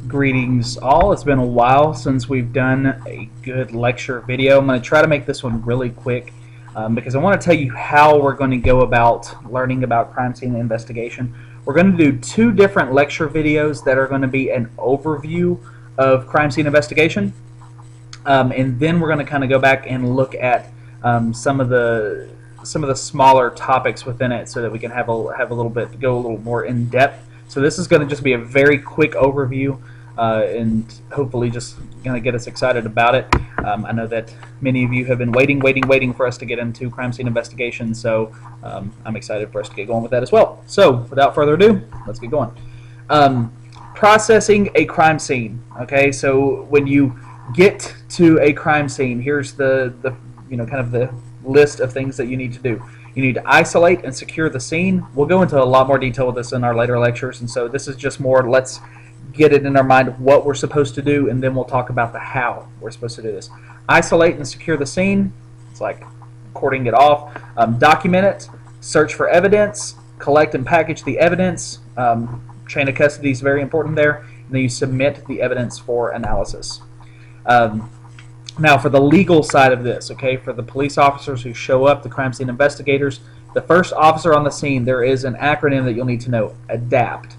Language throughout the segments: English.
Greetings all. It's been a while since we've done a good lecture video. I'm going to try to make this one really quick because I want to tell you how we're going to go about learning about crime scene investigation. We're going to do two different lecture videos that are going to be an overview of crime scene investigation, and then we're going to kind of go back and look at some of the smaller topics within it, so that we can have a little bit go a little more in depth. So this is going to just be a very quick overview, and hopefully just going to get us excited about it. I know that many of you have been waiting for us to get into crime scene investigation, so I'm excited for us to get going with that as well. So without further ado, let's get going. Processing a crime scene. Okay, so when you get to a crime scene, here's the kind of the list of things that you need to do. You need to isolate and secure the scene. We'll go into a lot more detail with this in our later lectures, and so this is just more, let's get it in our mind of what we're supposed to do, and then we'll talk about the how we're supposed to do this. Isolate and secure the scene. It's like cording it off. Document it. Search for evidence. Collect and package the evidence. Chain of custody is very important there. And then you submit the evidence for analysis. Now, for the legal side of this, okay, for the police officers who show up, the crime scene investigators, the first officer on the scene, there is an acronym that you'll need to know: ADAPT.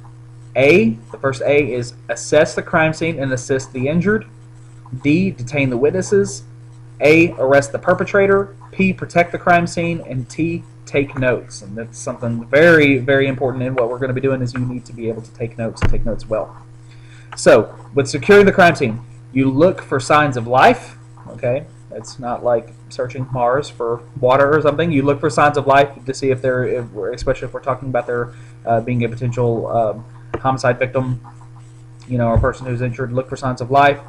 A, the first A is assess the crime scene and assist the injured. D, detain the witnesses. A, arrest the perpetrator. P, protect the crime scene. And T, take notes. And that's something very, very important in what we're going to be doing, is you need to be able to take notes and take notes well. So, with securing the crime scene, you look for signs of life. Okay, it's not like searching Mars for water or something. You look for signs of life to see if they're, especially if we're talking about there being a potential homicide victim, or a person who's injured. Look for signs of life.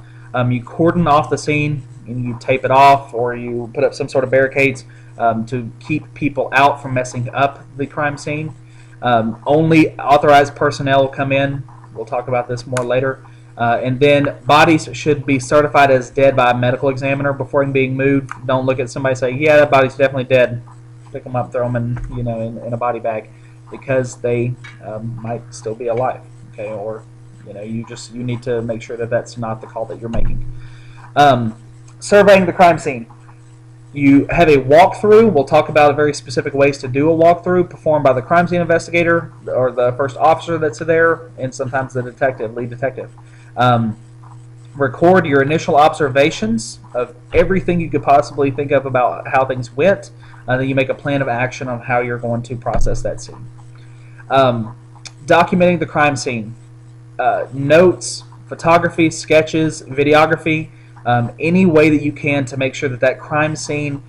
You cordon off the scene, and you tape it off, or you put up some sort of barricades to keep people out from messing up the crime scene. Only authorized personnel come in. We'll talk about this more later. And then bodies should be certified as dead by a medical examiner before being moved. Don't look at somebody and say, yeah, that body's definitely dead. Pick them up, throw them in a body bag, because they might still be alive. Okay, or you need to make sure that that's not the call that you're making. Surveying the crime scene. You have a walkthrough. We'll talk about very specific ways to do a walkthrough performed by the crime scene investigator or the first officer that's there, and sometimes the lead detective. Record your initial observations of everything you could possibly think of about how things went. Then you make a plan of action on how you're going to process that scene. Documenting the crime scene. Notes, photography, sketches, videography, any way that you can to make sure that that crime scene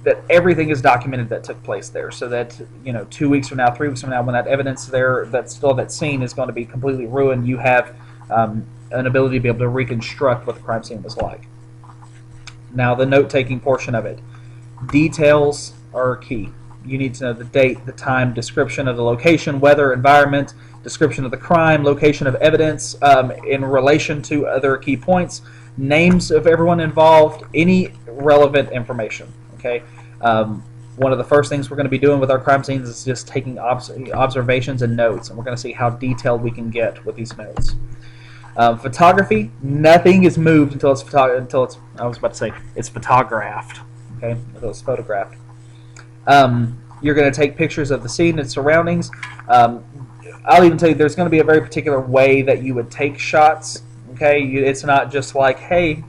that everything is documented that took place there, so that 2 weeks from now, 3 weeks from now, when that evidence there, that's still that scene, is going to be completely ruined, you have an ability to be able to reconstruct what the crime scene was like. Now, the note-taking portion of it. Details are key. You need to know the date, the time, description of the location, weather, environment, description of the crime, location of evidence in relation to other key points, names of everyone involved, any relevant information. Okay. One of the first things we're going to be doing with our crime scenes is just taking observations and notes, and we're going to see how detailed we can get with these notes. Photography, nothing is moved until it's it's photographed. Okay, until it's photographed. You're going to take pictures of the scene and surroundings. I'll even tell you, there's going to be a very particular way that you would take shots. Okay, it's not just like, hey,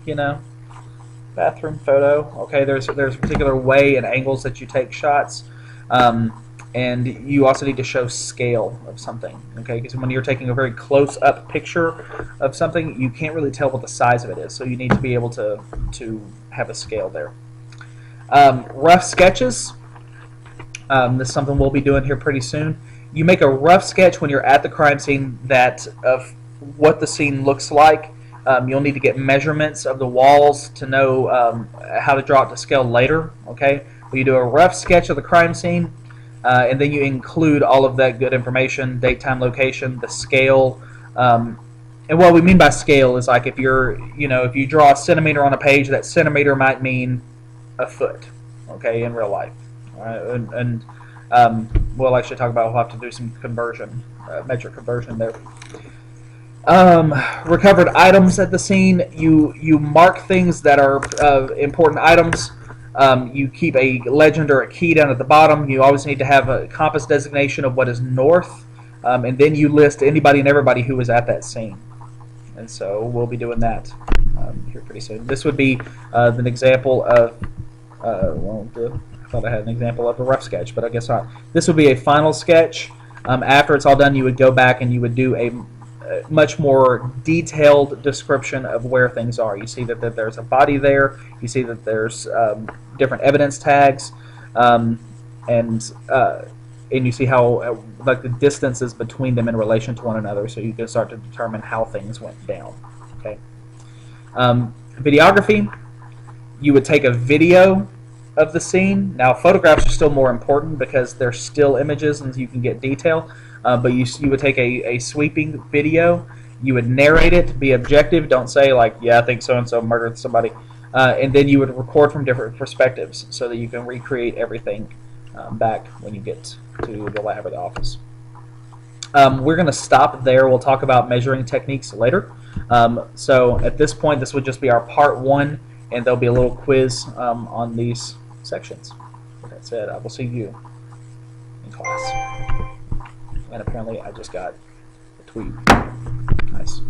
bathroom photo. Okay, there's a particular way and angles that you take shots, and you also need to show scale of something. Okay, because when you're taking a very close-up picture of something, you can't really tell what the size of it is. So you need to be able to have a scale there. Rough sketches. This is something we'll be doing here pretty soon. You make a rough sketch when you're at the crime scene of what the scene looks like. You'll need to get measurements of the walls to know how to draw it to scale later. Okay, but you do a rough sketch of the crime scene, and then you include all of that good information: date, time, location, the scale. And what we mean by scale is, like, if you draw a centimeter on a page, that centimeter might mean a foot. Okay, in real life. All right, and we'll actually talk about, we'll have to do some conversion, metric conversion there. Um, recovered items at the scene. You mark things that are important items. You keep a legend or a key down at the bottom. You always need to have a compass designation of what is north, and then you list anybody and everybody who was at that scene. And so we'll be doing that here pretty soon. This would be an example of. I thought I had an example of a rough sketch, but I guess not. This would be a final sketch. After it's all done, you would go back and you would do a much more detailed description of where things are. You see that there's a body there. You see that there's different evidence tags, and you see how like the distances between them in relation to one another. So you can start to determine how things went down. Okay. Videography. You would take a video of the scene. Now, photographs are still more important because they're still images and you can get detail. But you would take a sweeping video. You would narrate it, be objective. Don't say like, yeah, I think so and so murdered somebody. And then you would record from different perspectives so that you can recreate everything back when you get to the lab or the office. We're going to stop there. We'll talk about measuring techniques later. So at this point, this would just be our part 1, and there'll be a little quiz on these sections. With that said, I will see you in class. And apparently I just got a tweet. Nice.